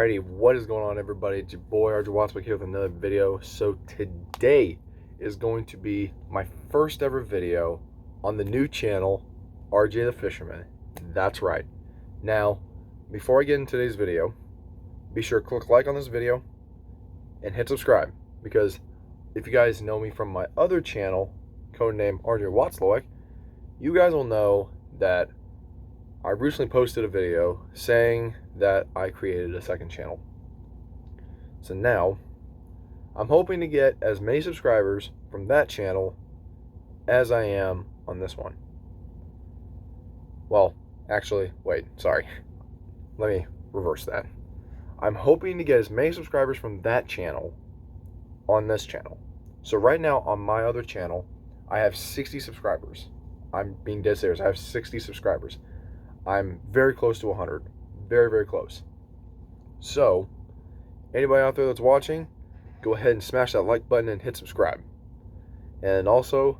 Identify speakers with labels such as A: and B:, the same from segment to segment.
A: Alrighty, what is going on, everybody? It's your boy RJ Wattswick here with another video. So today is going to be my first ever video on the new channel, RJ the Fisherman. That's right. Now, before I get into today's video, be sure to click like on this video and hit subscribe, because if you guys know me from my other channel, codename RJ Wattswick, you guys will know that I recently posted a video saying that I created a second channel. So now, I'm hoping to get as many subscribers from that channel as I am on this one. Well, actually, wait, sorry. Let me reverse that. I'm hoping to get as many subscribers from that channel on this channel. So right now on my other channel, I have 60 subscribers. I'm being dead serious. I have 60 subscribers. I'm very close to 100. Very, very close. So, anybody out there that's watching, go ahead and smash that like button and hit subscribe. And also,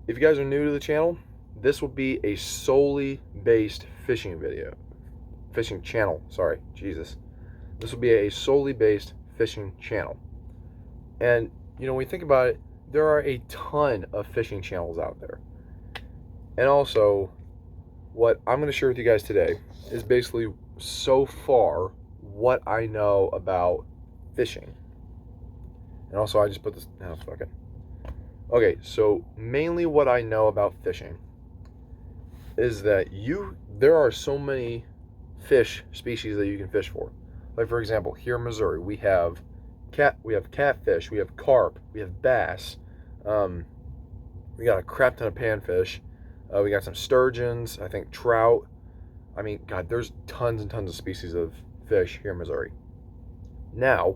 A: if you guys are new to the channel, this will be a solely based fishing channel. Sorry, Jesus. This will be a solely based fishing channel. And, you know, when you think about it, there are a ton of fishing channels out there. And also, what I'm going to share with you guys today is basically so far what I know about fishing. And also, I just put this, no, fuck it. Okay, so mainly what I know about fishing is that there are so many fish species that you can fish for. Like, for example, here in Missouri, we have catfish, we have carp, we have bass, we got a crap ton of panfish. We got some sturgeons, I think trout. I mean, God, there's tons and tons of species of fish here in Missouri. Now,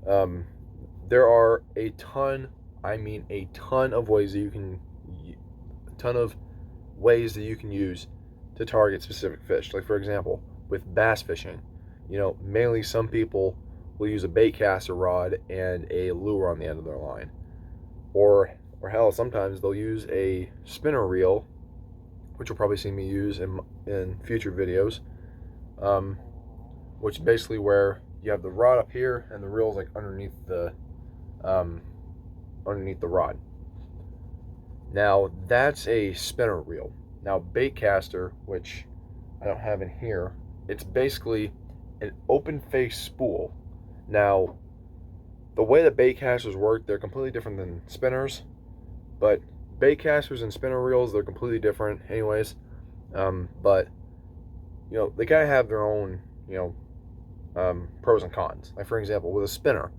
A: there are a ton of ways that you can use to target specific fish. Like, for example, with bass fishing, you know, mainly some people will use a bait caster rod and a lure on the end of their line. Or hell, sometimes they'll use a spinner reel, which you'll probably see me use in future videos, which is basically where you have the rod up here and the reel's like underneath the rod. Now, that's a spinner reel. Now, bait caster, which I don't have in here, it's basically an open face spool. Now, the way that bait casters work, they're completely different than spinners. But bait casters and spinner reels, they're completely different anyways. But, you know, they kind of have their own, you know, pros and cons. Like, for example, with a spinner,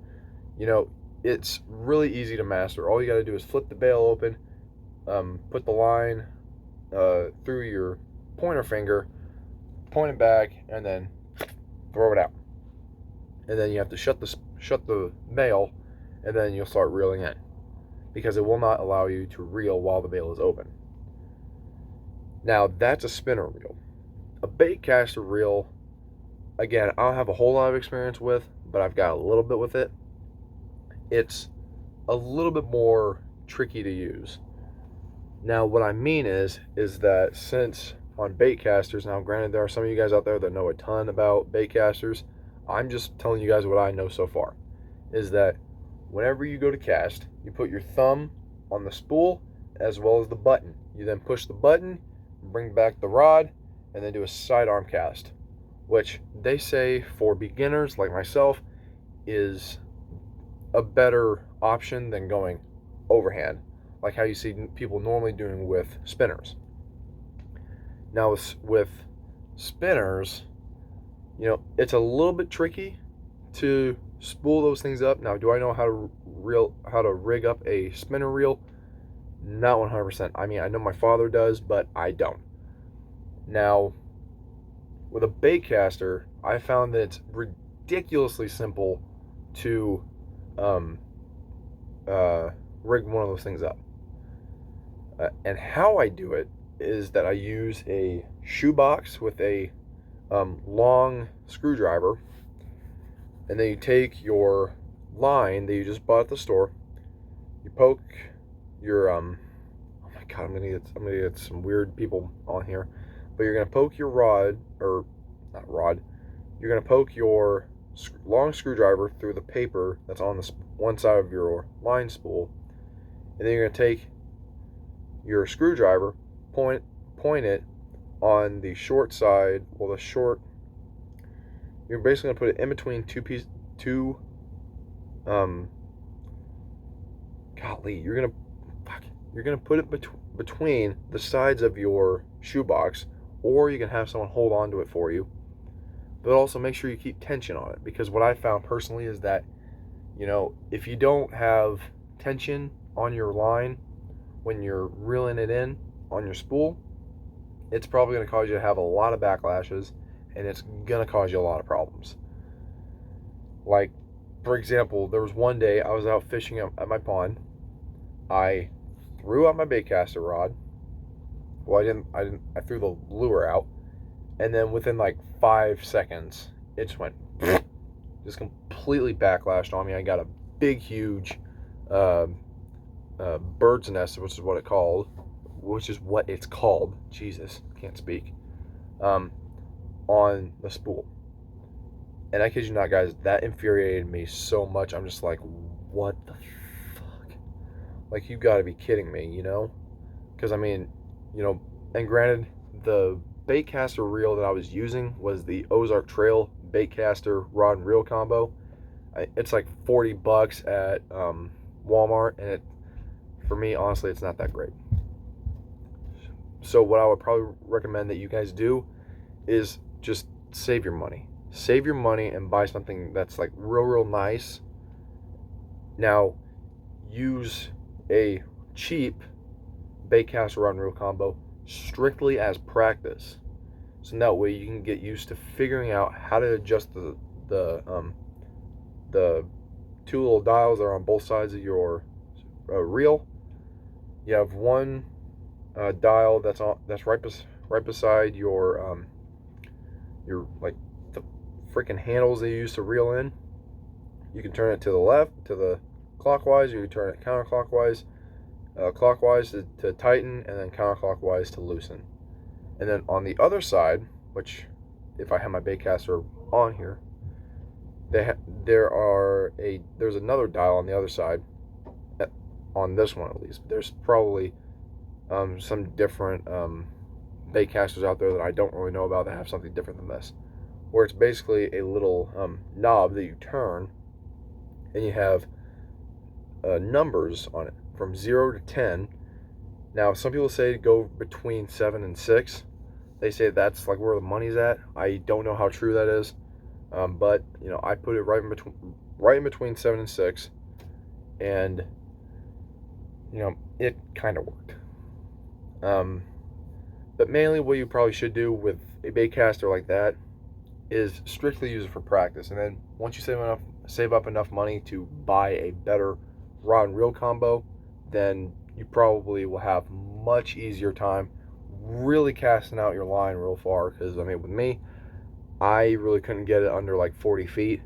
A: you know, it's really easy to master. All you got to do is flip the bail open, put the line through your pointer finger, point it back, and then throw it out. And then you have to shut the bail, and then you'll start reeling in, because it will not allow you to reel while the bail is open. Now, that's a spinner reel. A bait caster reel, again, I don't have a whole lot of experience with, but I've got a little bit with it. It's a little bit more tricky to use. Now, what I mean is that since on bait casters, now granted there are some of you guys out there that know a ton about bait casters, I'm just telling you guys what I know so far, is that whenever you go to cast, you put your thumb on the spool as well as the button. You then push the button, bring back the rod, and then do a sidearm cast, which they say for beginners like myself is a better option than going overhand, like how you see people normally doing with spinners. Now, with spinners, you know, it's a little bit tricky to spool those things up. Now, do I know how to rig up a spinner reel? Not 100%. I mean, I know my father does, but I don't. Now, with a bait caster, I found that it's ridiculously simple to rig one of those things up. And how I do it is that I use a shoebox with a long screwdriver, and then you take your line that you just bought at the store, you poke your oh my god, I'm gonna get some weird people on here, but you're gonna poke your you're going to poke your long screwdriver through the paper that's on the one side of your line spool, and then you're going to take your screwdriver, point it on the short side. Well, the short, you're basically going to put it in between you're going to put it between the sides of your shoebox, or you can have someone hold on to it for you. But also make sure you keep tension on it, because what I found personally is that, if you don't have tension on your line when you're reeling it in on your spool, it's probably going to cause you to have a lot of backlashes, and it's going to cause you a lot of problems. Like, for example, there was one day I was out fishing at my pond. I threw out my baitcaster rod. Well, I threw the lure out, and then within like 5 seconds, it just went, just completely backlashed on me. I got a big, huge bird's nest, which is what it's called. Jesus, can't speak. On the spool. And I kid you not, guys, that infuriated me so much. I'm just like, what the fuck? Like, you gotta be kidding me, Because, and granted, the baitcaster reel that I was using was the Ozark Trail baitcaster rod and reel combo. It's like $40 at Walmart, and for me, honestly, it's not that great. So what I would probably recommend that you guys do is just save your money. Save your money and buy something that's like real nice. Now, use a cheap baitcaster rod and reel combo strictly as practice, so that way you can get used to figuring out how to adjust the two little dials that are on both sides of your reel. You have one dial that's right beside your like the freaking handles they use to reel in. You can turn it to the left, to the clockwise, or you can turn it counterclockwise. Clockwise to tighten, and then counterclockwise to loosen. And then on the other side, which if I have my baitcaster on here, there's another dial on the other side. On this one, at least, there's probably some different baitcasters out there that I don't really know about that have something different than this, where it's basically a little knob that you turn, and you have numbers on it from 0 to 10. Now, some people say go between 7 and 6. They say that's like where the money's at. I don't know how true that is, but I put it right in between 7 and 6, and it kind of worked. But mainly, what you probably should do with a baitcaster like that is strictly use it for practice, and then once you save up enough money to buy a better rod and reel combo, then you probably will have much easier time really casting out your line real far. Because with me, I really couldn't get it under like 40 feet.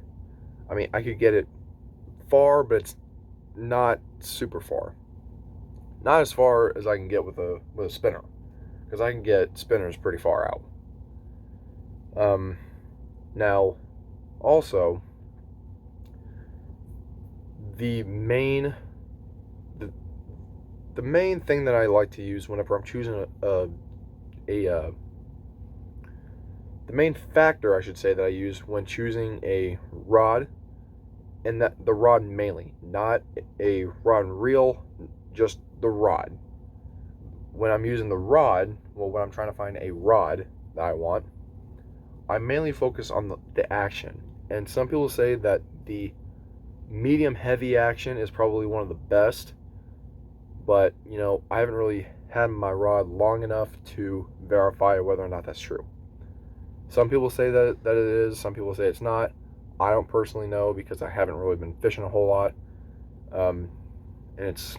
A: I could get it far, but it's not super far. Not as far as I can get with a spinner, because I can get spinners pretty far out. Now, also, the main thing that I like to use whenever I'm choosing the main factor, I should say, that I use when choosing a rod, and that the rod mainly, not a rod and reel, just the rod. When I'm using the rod, when I'm trying to find a rod that I want, I mainly focus on the action. And some people say that the medium heavy action is probably one of the best, but I haven't really had my rod long enough to verify whether or not that's true. Some people say that it is, some people say it's not. I don't personally know, because I haven't really been fishing a whole lot, and it's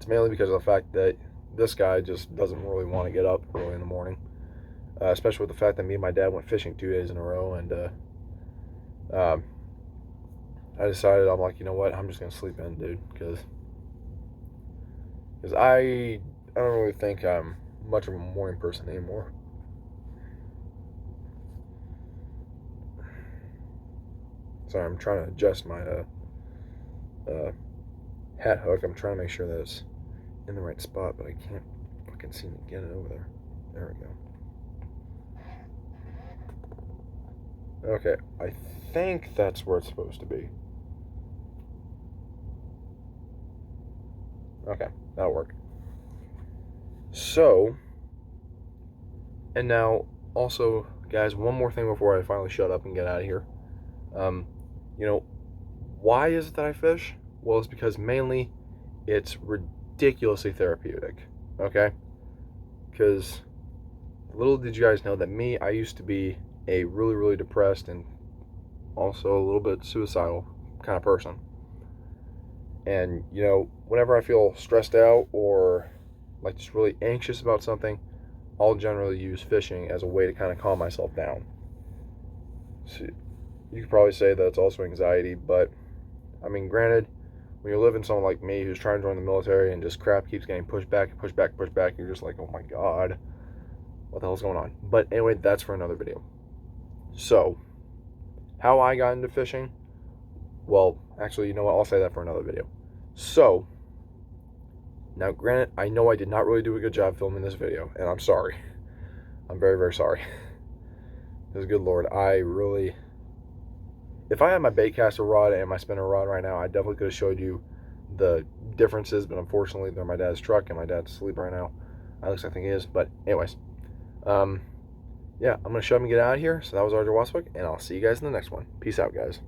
A: mainly because of the fact that this guy just doesn't really want to get up early in the morning, especially with the fact that me and my dad went fishing 2 days in a row, and I decided, I'm like, you know what, I'm just gonna sleep in, dude, because I don't really think I'm much of a morning person anymore. Sorry, I'm trying to adjust my hat hook. I'm trying to make sure that it's in the right spot, but I can't fucking seem to get it over there. There we go. Okay, I think that's where it's supposed to be. Okay, that'll work. So, and now also, guys, one more thing before I finally shut up and get out of here. You know, why is it that I fish? Well, it's because mainly it's ridiculously therapeutic. Okay? Because little did you guys know that me, I used to be a really, really depressed and also a little bit suicidal kind of person. And, you know, whenever I feel stressed out or like just really anxious about something, I'll generally use fishing as a way to kind of calm myself down. So you could probably say that it's also anxiety, but I mean, granted, when you're living someone like me who's trying to join the military and just crap keeps getting pushed back, you're just like, oh my god, what the hell's going on? But anyway, that's for another video. So, how I got into fishing? Well, actually, you know what? I'll say that for another video. So, now granted, I know I did not really do a good job filming this video, and I'm sorry. I'm very, very sorry. Because, good lord, I really... If I had my baitcaster rod and my spinner rod right now, I definitely could have showed you the differences, but unfortunately, they're my dad's truck, and my dad's asleep right now. At least I think he is. But anyways, yeah, I'm going to shut him and get out of here. So that was RJ Waswick, and I'll see you guys in the next one. Peace out, guys.